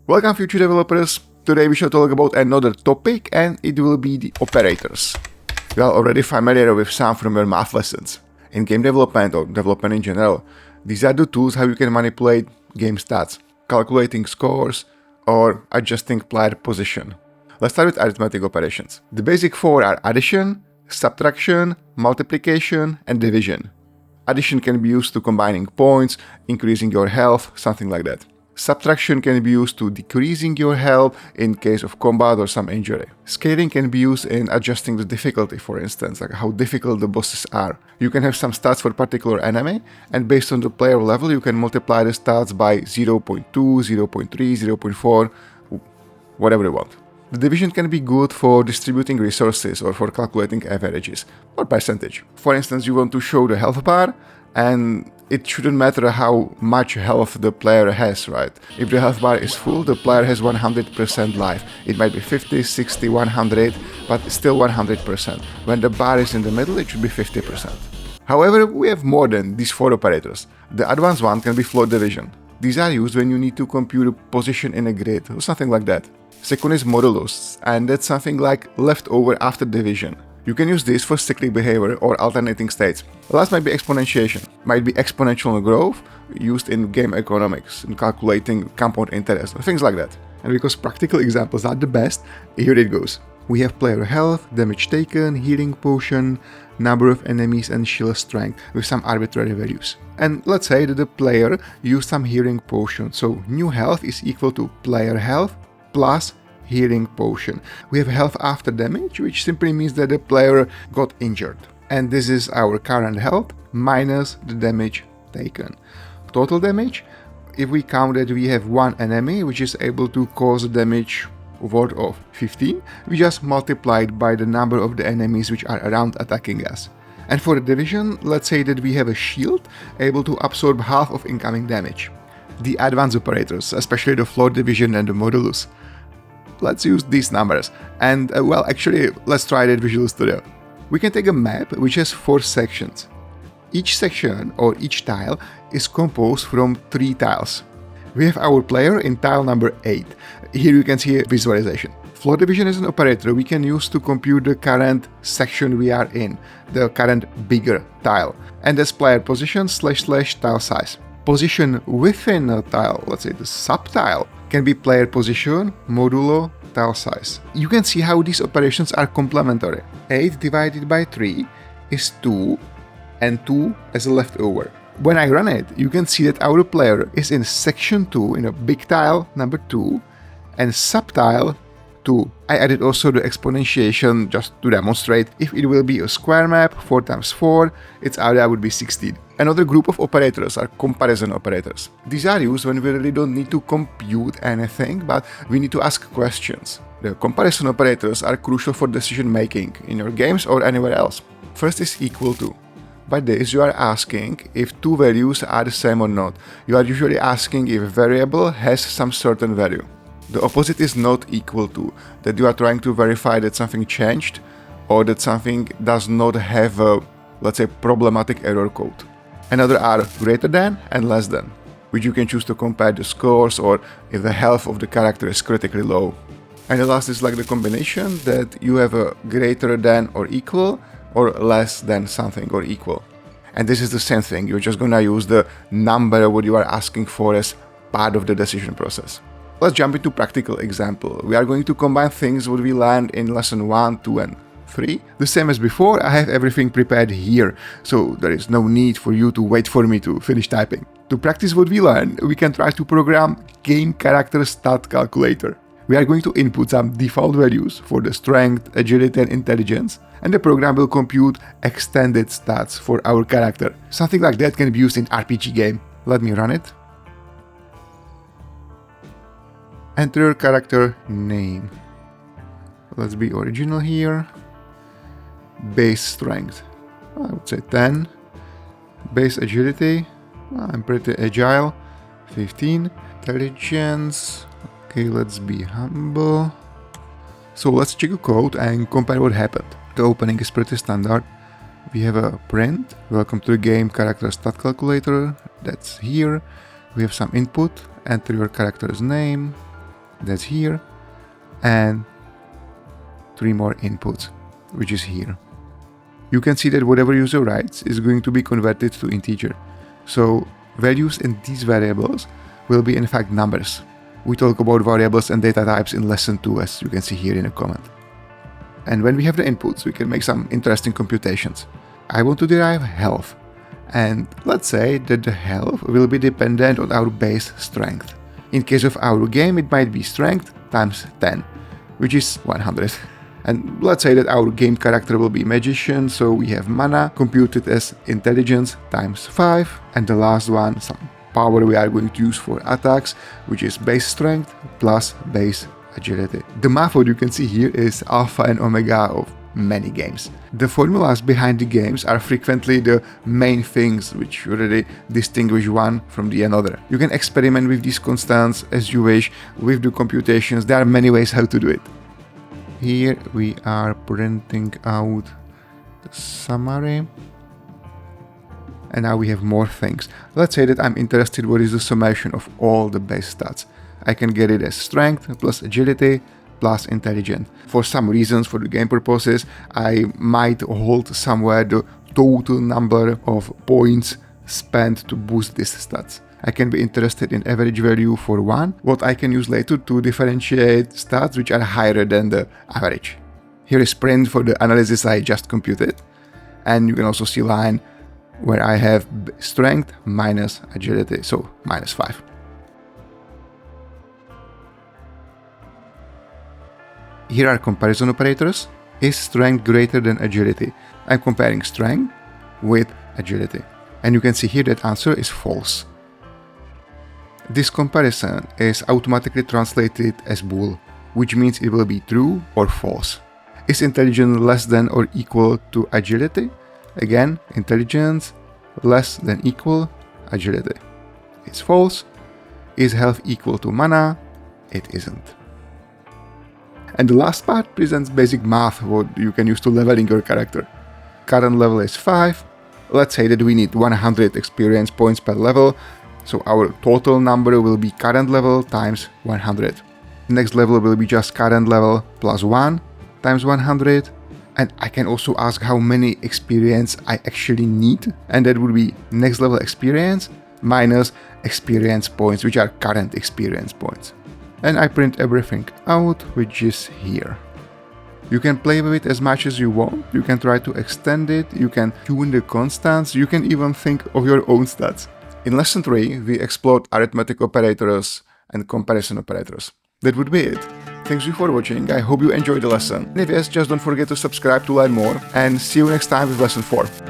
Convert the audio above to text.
Welcome future developers. Today we shall talk about another topic, and it will be the operators. You are already familiar with some from your math lessons. In game development or development in general, these are the tools how you can manipulate game stats, calculating scores or adjusting player position. Let's start with arithmetic operations. The basic four are addition, subtraction, multiplication, and division. Addition can be used to combining points, increasing your health, something like that. Subtraction can be used to decreasing your health in case of combat or some injury. Scaling can be used in adjusting the difficulty, for instance, like how difficult the bosses are. You can have some stats for a particular enemy, and based on the player level, you can multiply the stats by 0.2, 0.3, 0.4, whatever you want. The division can be good for distributing resources or for calculating averages or percentage. For instance, you want to show the health bar, and it shouldn't matter how much health the player has, right? If the health bar is full, the player has 100% life. It might be 50, 60, 100, but still 100%. When the bar is in the middle, it should be 50%. However, we have more than these four operators. The advanced one can be float division. These are used when you need to compute a position in a grid or something like that. Second is modulus, and that's something like leftover after division. You can use this for cyclic behavior or alternating states. Last might be exponentiation, might be exponential growth used in game economics, in calculating compound interest, things like that. And because practical examples are the best, here it goes. We have player health, damage taken, healing potion, number of enemies, and shield strength with some arbitrary values. And let's say that the player used some healing potion, so new health is equal to player health plus healing potion. We have health after damage, which simply means that the player got injured. And this is our current health minus the damage taken. Total damage, if we count that we have one enemy which is able to cause damage worth of 15, we just multiply it by the number of the enemies which are around attacking us. And for the division, let's say that we have a shield able to absorb half of incoming damage. The advanced operators, especially the float division and the modulus. Let's use these numbers, and actually, let's try it at Visual Studio. We can take a map which has 4 sections. Each section or each tile is composed from 3 tiles. We have our player in tile number 8. Here you can see a visualization. Float division is an operator we can use to compute the current section we are in, the current bigger tile, and that's player position / tile size. Position within a tile, let's say the subtile, can be player position modulo tile size. You can see how these operations are complementary. 8 divided by 3 is 2, and 2 as a leftover. When I run it, you can see that our player is in section 2 in a big tile number 2 and subtile 2. I added also the exponentiation just to demonstrate. If it will be a square map, 4 times 4, its area would be 16. Another group of operators are comparison operators. These are used when we really don't need to compute anything, but we need to ask questions. The comparison operators are crucial for decision making in your games or anywhere else. First is equal to. By this, you are asking if 2 values are the same or not. You are usually asking if a variable has some certain value. The opposite is not equal to, that you are trying to verify that something changed or that something does not have a, let's say, problematic error code. Another are greater than and less than, which you can choose to compare the scores or if the health of the character is critically low. And the last is like the combination that you have a greater than or equal or less than something or equal. And this is the same thing, you're just gonna use the number what you are asking for as part of the decision process. Let's jump into practical example. We are going to combine things what we learned in lesson 1, 2 and 3. The same as before, I have everything prepared here, so there is no need for you to wait for me to finish typing. To practice what we learned, we can try to program game character stat calculator. We are going to input some default values for the strength, agility and intelligence, and the program will compute extended stats for our character. Something like that can be used in RPG game. Let me run it. Enter your character name. Let's be original here. Base strength, I would say 10. Base agility, I'm pretty agile, 15. Intelligence, okay, let's be humble. So let's check the code and compare what happened. The opening is pretty standard. We have a print, welcome to the game character stat calculator, that's here. We have some input, enter your character's name, that's here, and 3 more inputs, which is here. You can see that whatever user writes is going to be converted to integer. So values in these variables will be in fact numbers. We talk about variables and data types in lesson 2, as you can see here in a comment. And when we have the inputs, we can make some interesting computations. I want to derive health. And let's say that the health will be dependent on our base strength. In case of our game, it might be strength times 10, which is 100. And let's say that our game character will be magician, so we have mana computed as intelligence times 5, and the last one, some power we are going to use for attacks, which is base strength plus base agility. The math what you can see here is alpha and omega of many games. The formulas behind the games are frequently the main things which already distinguish one from the another. You can experiment with these constants as you wish, with the computations. There are many ways how to do it. Here we are printing out the summary. And now we have more things. Let's say that I'm interested what is the summation of all the base stats. I can get it as strength plus agility plus intelligence. For some reasons, for the game purposes, I might hold somewhere the total number of points spent to boost these stats. I can be interested in average value for 1, what I can use later to differentiate stats which are higher than the average. Here is print for the analysis I just computed. And you can also see line where I have strength minus agility, so minus 5. Here are comparison operators. Is strength greater than agility? I'm comparing strength with agility. And you can see here that answer is false. This comparison is automatically translated as bool, which means it will be true or false. Is intelligence less than or equal to agility? Again, intelligence less than equal agility. It's false. Is health equal to mana? It isn't. And the last part presents basic math what you can use to leveling your character. Current level is 5. Let's say that we need 100 experience points per level. So our total number will be current level times 100. Next level will be just current level plus 1 times 100. And I can also ask how many experience I actually need. And that would be next level experience minus experience points, which are current experience points. And I print everything out, which is here. You can play with it as much as you want. You can try to extend it. You can tune the constants. You can even think of your own stats. In lesson 3, we explored arithmetic operators and comparison operators. That would be it. Thanks you for watching. I hope you enjoyed the lesson. And if yes, just don't forget to subscribe to learn more. And see you next time with lesson 4.